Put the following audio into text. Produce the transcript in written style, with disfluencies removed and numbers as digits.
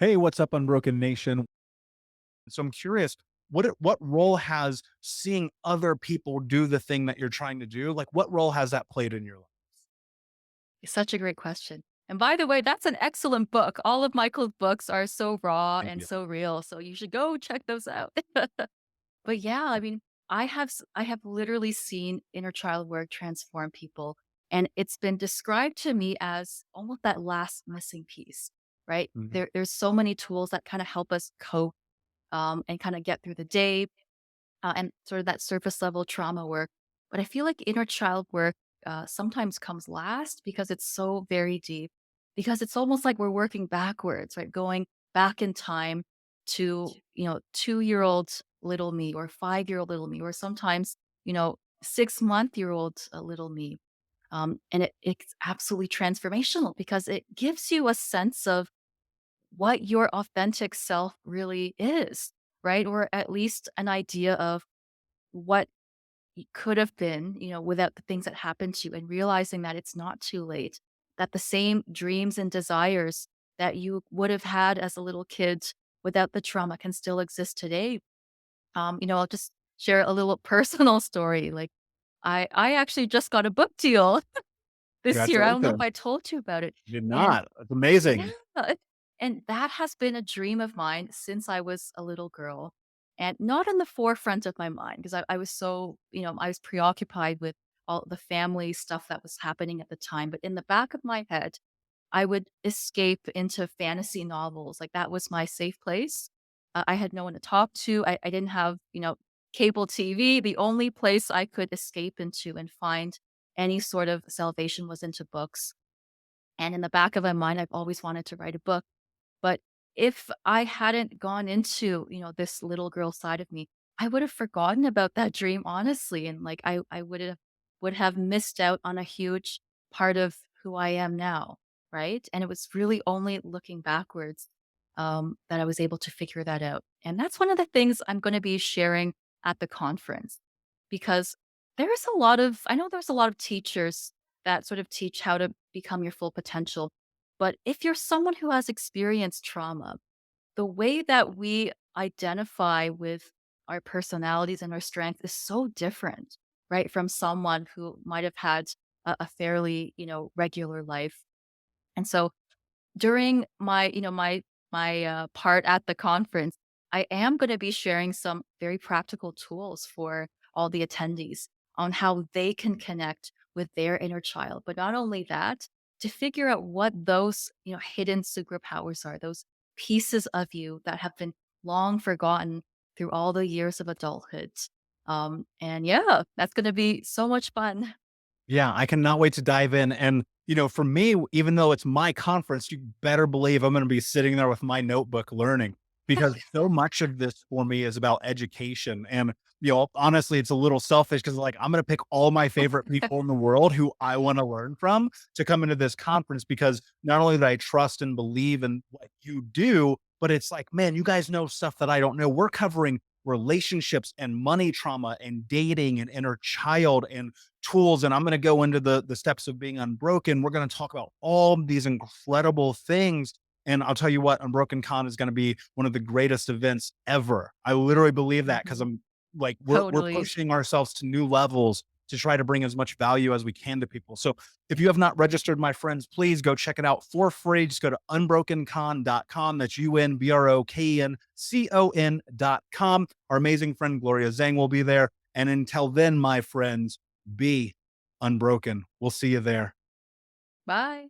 Hey, what's up, Unbroken Nation? So I'm curious, what role has seeing other people do the thing that you're trying to do? Like, what role has that played in your life? Such a great question. And by the way, that's an excellent book. All of Michael's books are so raw Thank and you. so real, so you should go check those out. But yeah, I mean, I have literally seen inner child work transform people, and it's been described to me as almost that last missing piece, right? Mhm. There's so many tools that kind of help us cope and kind of get through the day, and sort of that surface level trauma work. But I feel like inner child work sometimes comes last because it's so very deep, because it's almost like we're working backwards, right? Going back in time to, 2-year-old little me or 5-year-old little me, or sometimes, 6-month-year-old little me. And it's absolutely transformational because it gives you a sense of what your authentic self really is, right? Or at least an idea of what could have been, without the things that happened to you, and realizing that it's not too late, that the same dreams and desires that you would have had as a little kid without the trauma can still exist today. I'll just share a little personal story. Like I actually just got a book deal this year. I don't know if Congratulations. I told you about it. Did And not. It's yeah, amazing. and that has been a dream of mine since I was a little girl, and not in the forefront of my mind because I was so, I was preoccupied with all the family stuff that was happening at the time. But in the back of my head, I would escape into fantasy novels. Like that was my safe place. I had no one to talk to. I didn't have, cable TV. The only place I could escape into and find any sort of salvation was into books. And in the back of my mind, I've always wanted to write a book. But if I hadn't gone into, this little girl side of me, I would have forgotten about that dream, honestly. And like I would have missed out on a huge part of who I am now. Right. And it was really only looking backwards that I was able to figure that out. And that's one of the things I'm going to be sharing at the conference, because I know there's a lot of teachers that sort of teach how to become your full potential. But if you're someone who has experienced trauma, the way that we identify with our personalities and our strengths is so different, right? From someone who might have had a fairly, regular life. And so during my part at the conference, I am going to be sharing some very practical tools for all the attendees on how they can connect with their inner child. But not only that, to figure out what those, hidden superpowers are, those pieces of you that have been long forgotten through all the years of adulthood. And yeah, that's going to be so much fun. Yeah, I cannot wait to dive in. And, for me, even though it's my conference, you better believe I'm going to be sitting there with my notebook learning because so much of this for me is about education. And, honestly, it's a little selfish because like I'm going to pick all my favorite people in the world who I want to learn from to come into this conference because not only do I trust and believe in what you do, but it's like, man, you guys know stuff that I don't know. We're covering relationships and money trauma and dating and inner child and tools, and I'm going to go into the steps of being unbroken. We're going to talk about all these incredible things. And I'll tell you what, Unbroken Con is going to be one of the greatest events ever. I literally believe that because Mhm. I'm like we're Totally. pushing ourselves to new levels to try to bring as much value as we can to people. So if you have not registered, my friends, please go check it out for free. Just go to unbrokencon.com. That's unbrokencon.com. Our amazing friend Gloria Zhang will be there. And until then, my friends, be unbroken. We'll see you there. Bye.